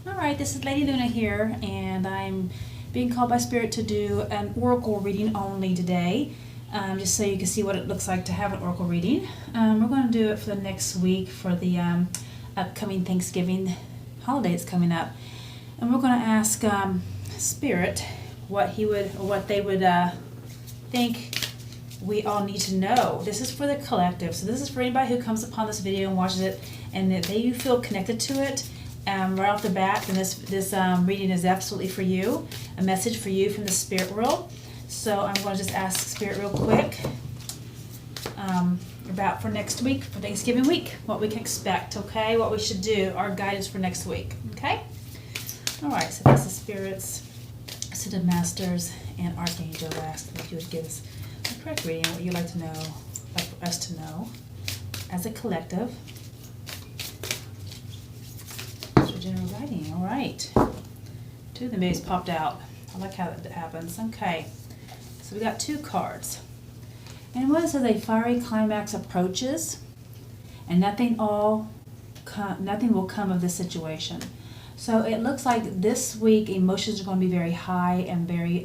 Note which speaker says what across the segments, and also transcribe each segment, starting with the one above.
Speaker 1: Alright, this is Lady Luna here, and I'm being called by Spirit to do an oracle reading only today, just so you can see what it looks like to have an oracle reading. We're going to do it for the next week for the upcoming Thanksgiving holiday that's coming up. And we're going to ask Spirit what they would think we all need to know. This is for the collective, so this is for anybody who comes upon this video and watches it, and if you feel connected to it right off the bat, then this reading is absolutely for you, a message for you from the spirit world. So I'm going to just ask Spirit real quick about for next week, for Thanksgiving week, what we can expect, okay? What we should do, our guidance for next week, okay? All right, so that's the Spirits, Ascended Masters, and Archangel. I asked that you would give us the correct reading, what you'd like to know, like for us to know as a collective. General guiding. All right. Two of the babies popped out. I like how that happens. Okay. So we got two cards. And one says a fiery climax approaches, and nothing will come of this situation. So it looks like this week emotions are going to be very high and very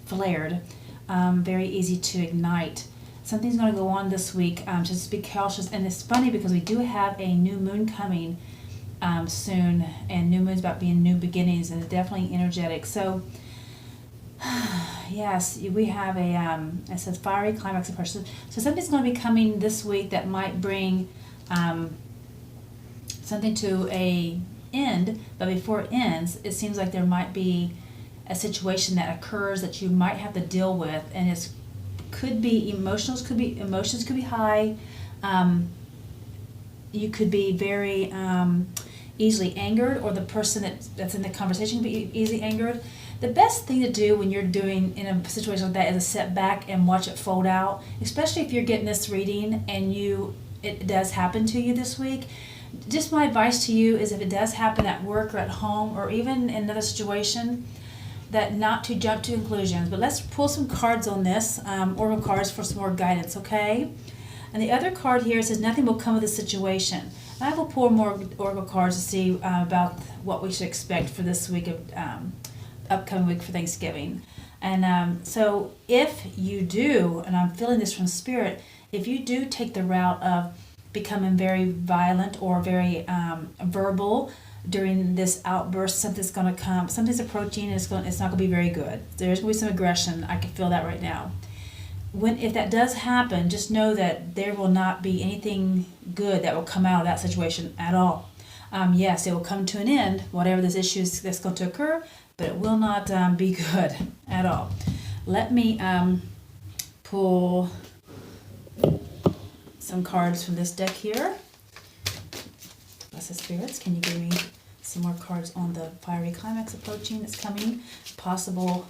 Speaker 1: flared, very easy to ignite. Something's going to go on this week. Just be cautious. And it's funny because we do have a new moon coming soon, and new moon's about being new beginnings, and it's definitely energetic. So yes, we have a it says fiery climax approach. So something's going to be coming this week that might bring something to a end, but before it ends, it seems like there might be a situation that occurs that you might have to deal with, and it could be emotions could be high. You could be very easily angered, or the person that's in the conversation can be easily angered. The best thing to do when you're doing in a situation like that is to sit back and watch it fold out, especially if you're getting this reading and it does happen to you this week. Just my advice to you is, if it does happen at work or at home or even in another situation, that not to jump to conclusions. But let's pull some cards on this, oracle cards, for some more guidance, okay? And the other card here says nothing will come of the situation. And I will pull more oracle cards to see about what we should expect for this week of upcoming week for Thanksgiving. And so if you do, and I'm feeling this from Spirit, if you do take the route of becoming very violent or very verbal during this outburst, something's going to come, something's approaching, and it's not going to be very good. There's going to be some aggression. I can feel that right now. If that does happen, just know that there will not be anything good that will come out of that situation at all. Yes, it will come to an end, whatever this issue that's going to occur, but it will not be good at all. Let me pull some cards from this deck here. Blessed Spirits, can you give me some more cards on the fiery climax approaching that's coming? Possible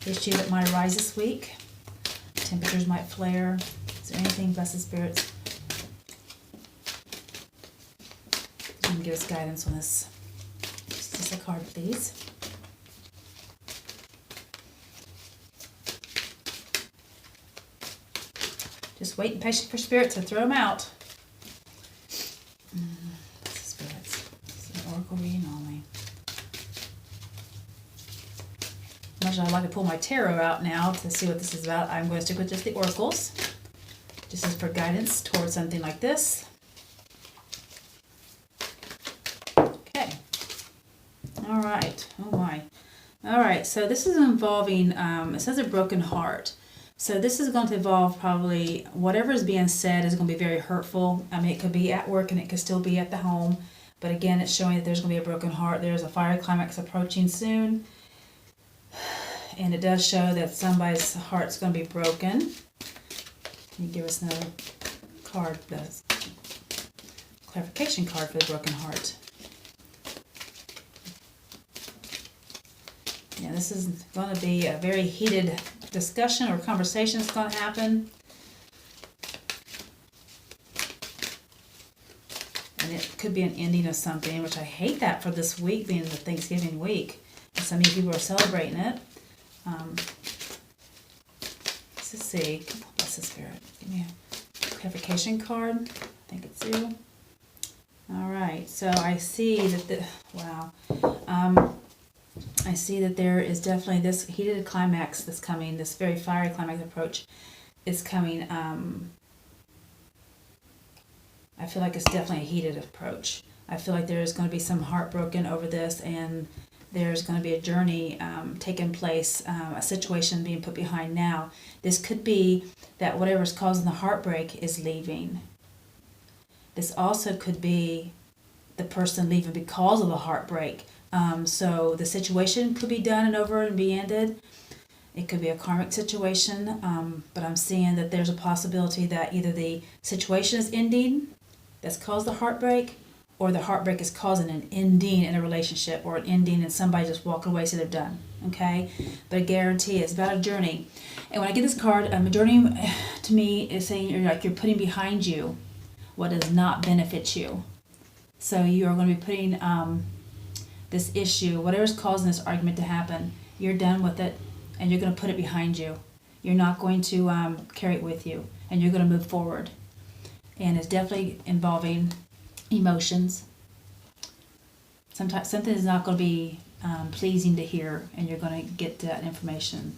Speaker 1: issue that might arise this week. Temperatures might flare. Is there anything, Blessed Spirits, you can give us guidance on this? Just a card, please. Just wait and patient for Spirit to throw them out. Blessed Spirits. This is an oracle reading only. Much as I'd like to pull my tarot out now to see what this is about, I'm going to stick with just the oracles. Just as for guidance towards something like this. Okay. All right. Oh my. All right. So this is involving, it says a broken heart. So this is going to involve probably whatever is being said is going to be very hurtful. I mean, it could be at work and it could still be at the home. But again, it's showing that there's going to be a broken heart. There's a fiery climax approaching soon. And it does show that somebody's heart's going to be broken. Can you give us another card, the clarification card for the broken heart? Yeah, this is going to be a very heated discussion or conversation that's going to happen. And it could be an ending of something, which I hate that for this week being the Thanksgiving week. And so many people are celebrating it. Let's see. Bless the Spirit. Give me a clarification card. I think it's you. All right, so I see that I see that there is definitely this heated climax that's coming, this very fiery climax approach is coming. I feel like it's definitely a heated approach. I feel like there's going to be some heartbroken over this, and there's going to be a journey taking place, a situation being put behind now. This could be that whatever's causing the heartbreak is leaving. This also could be the person leaving because of the heartbreak. So the situation could be done and over and be ended. It could be a karmic situation, but I'm seeing that there's a possibility that either the situation is ending, that's caused the heartbreak, or the heartbreak is causing an ending in a relationship, or an ending and somebody just walking away so they're done. Okay? But I guarantee it's about a journey. And when I get this card, a journey to me is saying you're putting behind you what does not benefit you. So you are going to be putting this issue, whatever's causing this argument to happen, you're done with it, and you're going to put it behind you. You're not going to carry it with you, and you're going to move forward. And it's definitely involving emotions. Sometimes something is not going to be pleasing to hear, and you're going to get that information.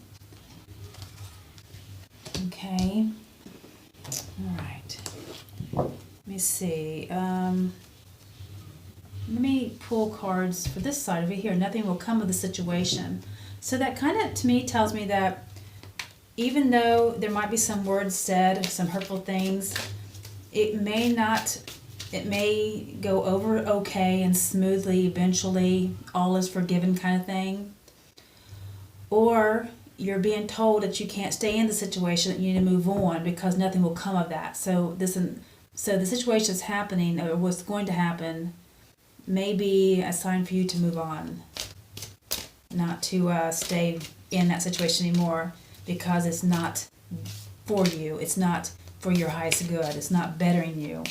Speaker 1: Okay. All right. Let me see. Let me pull cards for this side over here. Nothing will come of the situation. So that kind of, to me, tells me that even though there might be some words said, some hurtful things, it may go over okay and smoothly eventually, all is forgiven kind of thing. Or you're being told that you can't stay in the situation, that you need to move on because nothing will come of that. So the situation that's happening, or what's going to happen, may be a sign for you to move on. Not to stay in that situation anymore, because it's not for you. It's not for your highest good. It's not bettering you.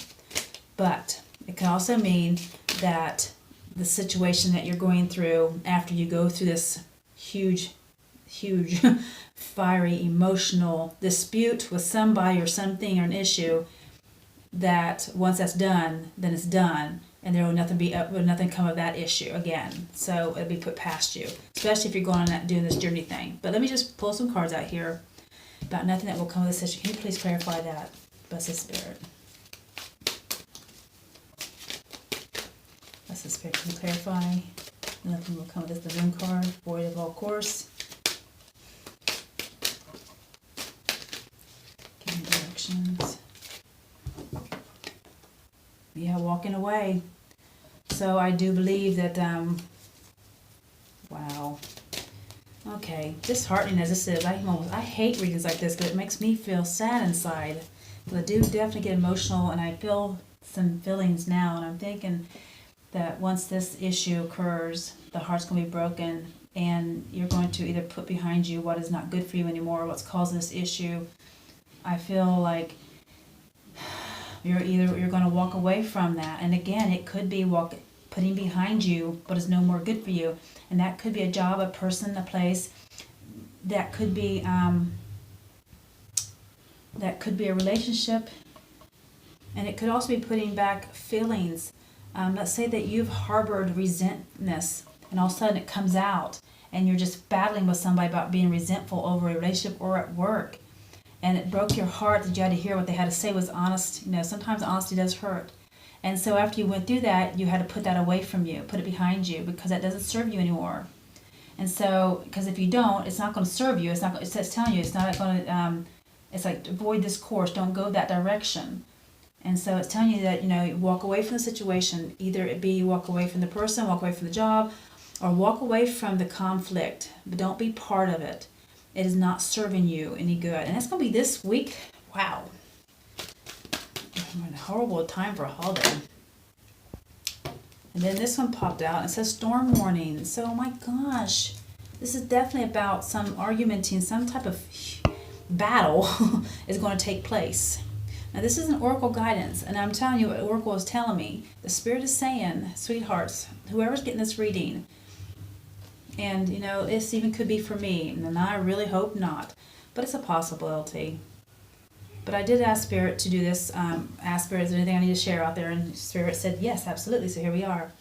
Speaker 1: But it can also mean that the situation that you're going through after you go through this huge fiery emotional dispute with somebody or something or an issue, that once that's done, then it's done, and there will nothing come of that issue again. So it'll be put past you, especially if you're going on that, doing this journey thing. But let me just pull some cards out here about nothing that will come of this issue. Can you please clarify that, Blessed Spirit? Blessed Spirit, can you clarify? Nothing will come of this. The Moon card, void of all course. Give me directions. Yeah, walking away. So I do believe that, wow. Okay, disheartening as this is, I hate readings like this, because it makes me feel sad inside. But I do definitely get emotional, and I feel some feelings now, and I'm thinking that once this issue occurs, the heart's going to be broken, and you're going to either put behind you what is not good for you anymore, what's causing this issue. I feel like you're going to walk away from that, and again, it could be putting behind you what is no more good for you, and that could be a job, a person, a place. That could be a relationship, and it could also be putting back feelings. Let's say that you've harbored resentness, and all of a sudden it comes out, and you're just battling with somebody about being resentful over a relationship or at work. And it broke your heart that you had to hear what they had to say was honest. Sometimes honesty does hurt. And so after you went through that, you had to put that away from you, put it behind you, because that doesn't serve you anymore. And so, because if you don't, it's not going to serve you. It's telling you it's not going to, it's like, avoid this course, don't go that direction. And so it's telling you that, you walk away from the situation. Either it be you walk away from the person, walk away from the job, or walk away from the conflict, but don't be part of it. It is not serving you any good. And that's going to be this week. Wow. What a horrible time for a holiday. And then this one popped out and it says storm warning. So, oh my gosh. This is definitely about some argumenting, some type of battle is going to take place. Now, this is an oracle guidance. And I'm telling you what oracle is telling me. The Spirit is saying, sweethearts, whoever's getting this reading, and, this even could be for me, and I really hope not, but it's a possibility. But I did ask Spirit to do this. Ask Spirit, is there anything I need to share out there? And Spirit said, yes, absolutely. So here we are.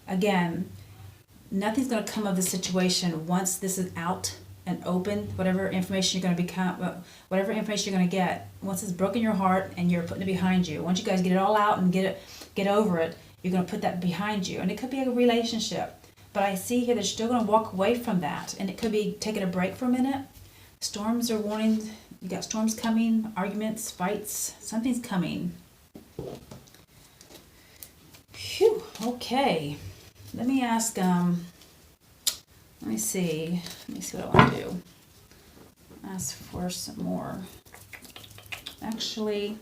Speaker 1: Again, nothing's going to come of the situation once this is out and open. Whatever information you're going to whatever information you're going to get, once it's broken your heart and you're putting it behind you. Once you guys get it all out and get over it, you're going to put that behind you. And it could be a relationship. But I see here that you're still going to walk away from that. And it could be taking a break for a minute. Storms are warning. You got storms coming, arguments, fights. Something's coming. Phew. Okay. Let me ask, let me see what I want to do. Ask for some more. Actually,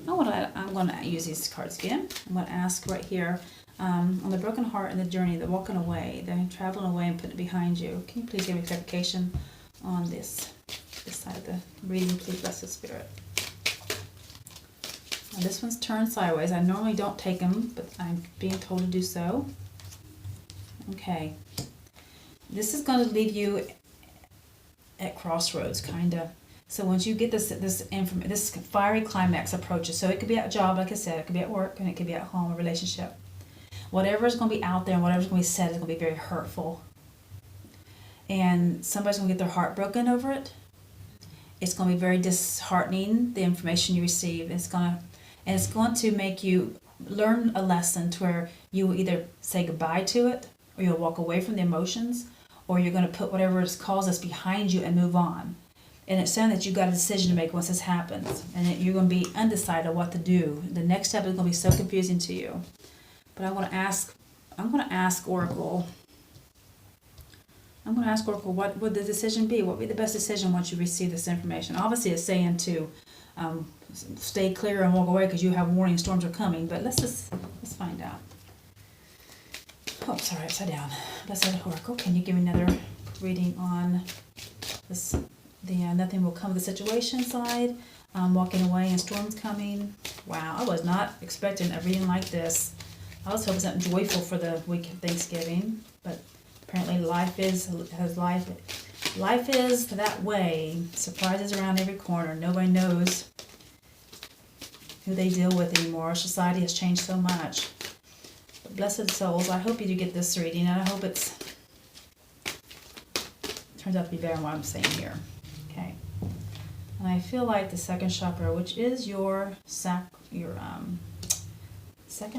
Speaker 1: I'm going to use these cards again. I'm going to ask right here, on the broken heart and the journey, the walking away, the traveling away and putting it behind you. Can you please give me clarification on this side of the reading, please, Blessed Spirit? Now, this one's turned sideways. I normally don't take them, but I'm being told to do so. Okay. This is going to leave you at crossroads, kind of. So once you get this fiery climax approaches, so it could be at a job, like I said, it could be at work, and it could be at home, a relationship. Whatever is going to be out there and whatever's going to be said is going to be very hurtful. And somebody's going to get their heart broken over it. It's going to be very disheartening, the information you receive. It's going to make you learn a lesson to where you will either say goodbye to it, or you'll walk away from the emotions, or you're going to put whatever has caused us behind you and move on. And it's saying that you've got a decision to make once this happens, and that you're going to be undecided what to do. The next step is going to be so confusing to you. But I'm going to ask Oracle. What would the decision be? What would be the best decision once you receive this information? Obviously, it's saying to stay clear and walk away because you have warning storms are coming. But let's find out. Oh, sorry, upside down. Blessed Oracle, can you give me another reading on this? Nothing will come of the situation side. Walking away and storms coming. Wow, I was not expecting a reading like this. I was hoping something joyful for the week of Thanksgiving, but apparently life is that way. Surprises around every corner. Nobody knows who they deal with anymore. Society has changed so much. But blessed souls, I hope you do get this reading, and I hope it turns out to be better than what I'm saying here. Okay. And I feel like the second chakra, which is your second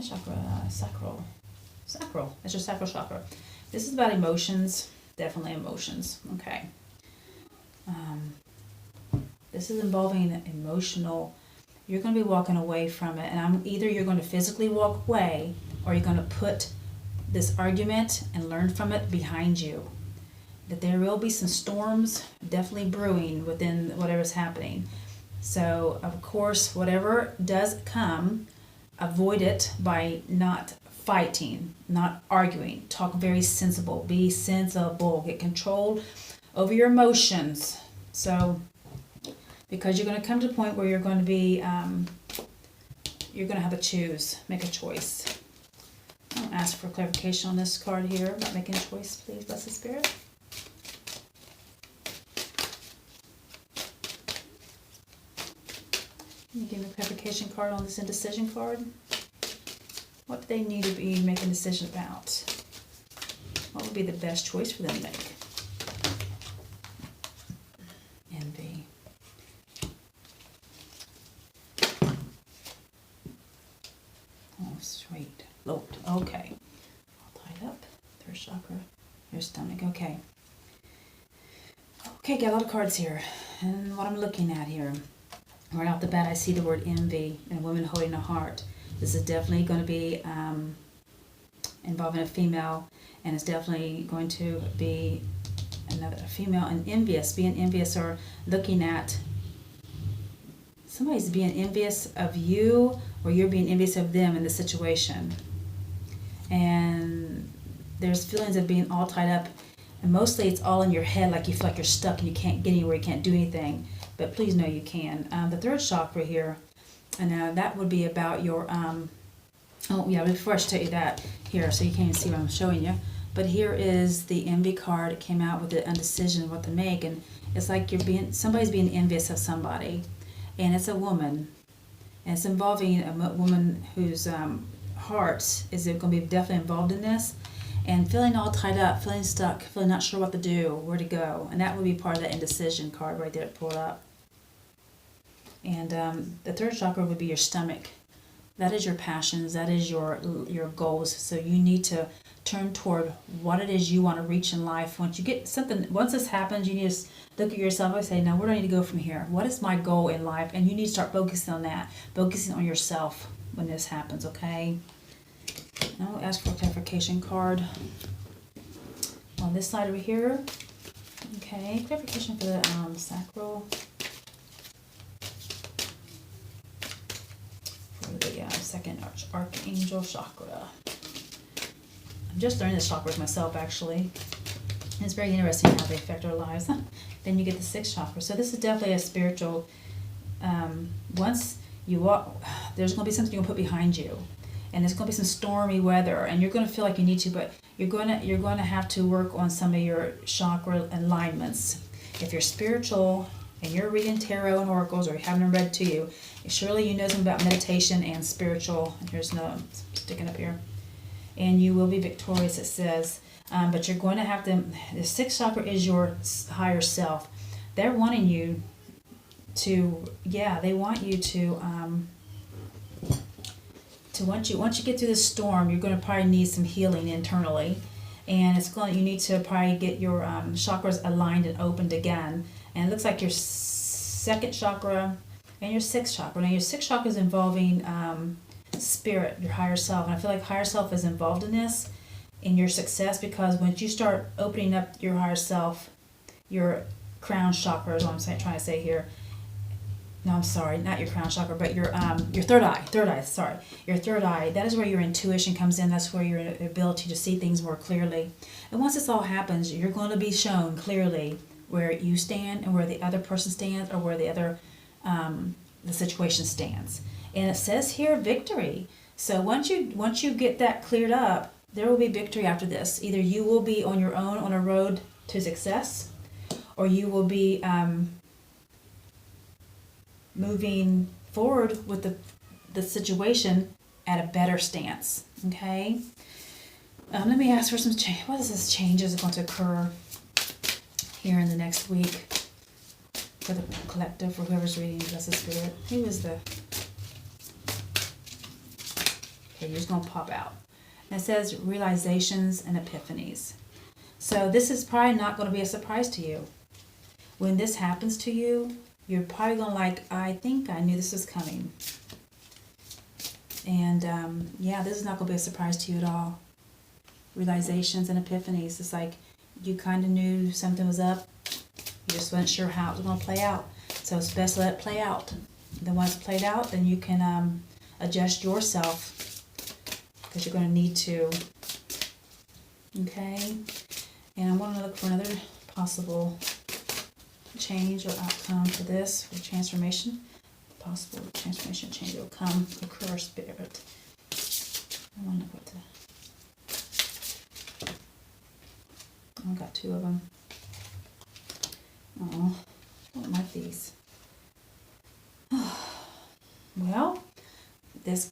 Speaker 1: chakra, sacral. That's your sacral chakra. This is about emotions, definitely emotions. Okay. This is involving emotional. You're going to be walking away from it, and either you're going to physically walk away, or you're going to put this argument and learn from it behind you. That there will be some storms definitely brewing within whatever's happening. So, of course, whatever does come, avoid it by not fighting, not arguing. Talk very sensible. Be sensible. Get control over your emotions. So, because you're going to come to a point where you're going to be, you're going to have to choose, make a choice. I'll ask for clarification on this card here about making a choice, please, Blessed Spirit. Can you give me a clarification card on this indecision card? What do they need to be making a decision about? What would be the best choice for them to make? Envy. Oh, sweet. Looked. Okay. All tied up. Third chakra. Your stomach. Okay. Okay, got a lot of cards here. And what I'm looking at here. Right off the bat, I see the word envy and a woman holding a heart. This is definitely going to be involving a female, and it's definitely going to be a female and being envious, or looking at somebody's being envious of you, or you're being envious of them in the situation. And there's feelings of being all tied up, and mostly it's all in your head, like you feel like you're stuck and you can't get anywhere, you can't do anything. But please know you can. The third chakra here, and that would be about your, before I should tell you that, here, so you can't even see what I'm showing you. But here is the envy card. It came out with the indecision of what to make, and it's like somebody's being envious of somebody. and it's a woman, and it's involving a woman whose heart is going to be definitely involved in this, and feeling all tied up, feeling stuck, feeling not sure what to do, where to go, and that would be part of that indecision card right there that pulled up. And the third chakra would be your stomach. That is your passions, that is your goals. So you need to turn toward what it is you want to reach in life. Once you get something, once this happens, you need to look at yourself and say, now where do I need to go from here? What is my goal in life? And you need to start focusing on that, focusing on yourself when this happens, okay? Now we'll ask for a clarification card on this side over here. Okay, clarification for the sacral. For the second archangel chakra. I'm just learning the chakras myself, actually. And it's very interesting how they affect our lives. Then you get the sixth chakra. So this is definitely a spiritual. Once you walk, there's going to be something you'll put behind you, and there's going to be some stormy weather, and you're going to feel like you need to, but you're going to have to work on some of your chakra alignments. If you're spiritual and you're reading tarot and oracles, or you having them read to you, surely you know something about meditation and spiritual. Here's no sticking up here. And you will be victorious, it says. But you're going to have to, the sixth chakra is your higher self. They're wanting you to, they want you to once you get through this storm, you're going to probably need some healing internally. And you need to probably get your chakras aligned and opened again. And it looks like your second chakra and your sixth chakra. Now your sixth chakra is involving spirit, your higher self. And I feel like higher self is involved in this, in your success, because once you start opening up your higher self, your crown chakra is what I'm trying to say here. No, I'm sorry, not your crown chakra, but your third eye, sorry. Your third eye, that is where your intuition comes in. That's where your ability to see things more clearly. And once this all happens, you're going to be shown clearly where you stand and where the other person stands, or where the other the situation stands. And it says here victory. So once you get that cleared up, there will be victory after this. Either you will be on your own on a road to success, or you will be moving forward with the situation at a better stance. Okay. Let me ask for some change. What is this changes going to occur here in the next week for the collective, for whoever's reading Blessed Spirit? Who is the... Okay, you're just going to pop out. And it says realizations and epiphanies. So this is probably not going to be a surprise to you. When this happens to you, you're probably going to I think I knew this was coming. And this is not going to be a surprise to you at all. Realizations and epiphanies. It's like you kind of knew something was up. You just weren't sure how it was going to play out. So it's best to let it play out. Then once it's played out, then you can adjust yourself, because you're going to need to. Okay? And I want to look for another possible change or outcome for this, for transformation. Possible transformation, change will occur, Spirit. I want to look what I've got two of them. Oh, I don't like these. Well, this,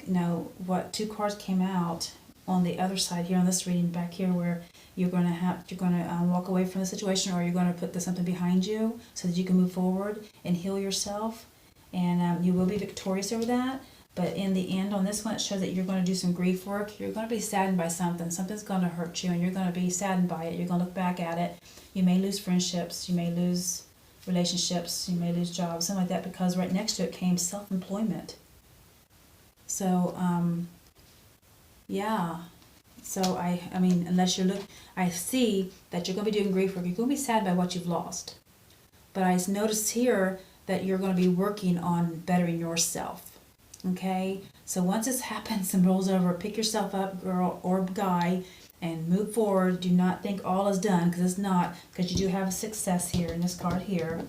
Speaker 1: what two cards came out on the other side here on this reading back here, where you're going to walk away from the situation, or you're going to put something behind you so that you can move forward and heal yourself, and you will be victorious over that. But in the end, on this one, it shows that you're going to do some grief work. You're going to be saddened by something. Something's going to hurt you, and you're going to be saddened by it. You're going to look back at it. You may lose friendships. You may lose relationships. You may lose jobs, something like that, because right next to it came self-employment. So, So I mean, unless I see that you're going to be doing grief work. You're going to be sad by what you've lost. But I notice here that you're going to be working on bettering yourself. Okay? So once this happens and rolls over, pick yourself up, girl or guy, and move forward. Do not think all is done, because it's not, because you do have a success here in this card here.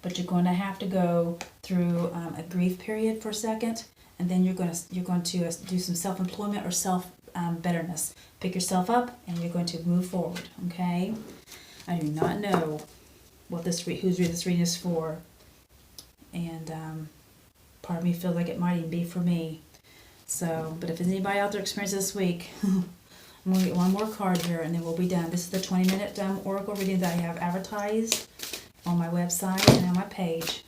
Speaker 1: But you're going to have to go through a grief period for a second, and then you're going to do some self-employment or self-betterness. Pick yourself up, and you're going to move forward. Okay? I do not know what whose this reading is for. and part of me feels like it might even be for me. So, but if there's anybody out there experiencing this week, I'm going to get one more card here and then we'll be done. This is the 20-minute oracle reading that I have advertised on my website and on my page.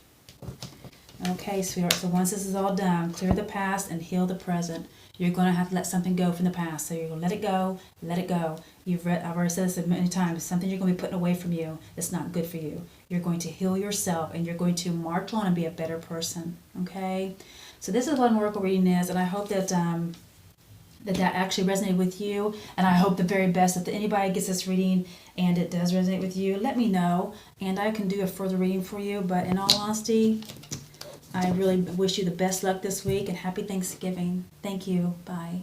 Speaker 1: Okay, sweetheart, so once this is all done, clear the past and heal the present. You're going to have to let something go from the past. So you're going to let it go, let it go. I've already said this many times, something you're going to be putting away from you that's not good for you. You're going to heal yourself and you're going to march on and be a better person, okay? So this is what an oracle reading is, and I hope that that actually resonated with you, and I hope the very best that anybody gets this reading and it does resonate with you. Let me know, and I can do a further reading for you, but in all honesty, I really wish you the best luck this week, and happy Thanksgiving. Thank you. Bye.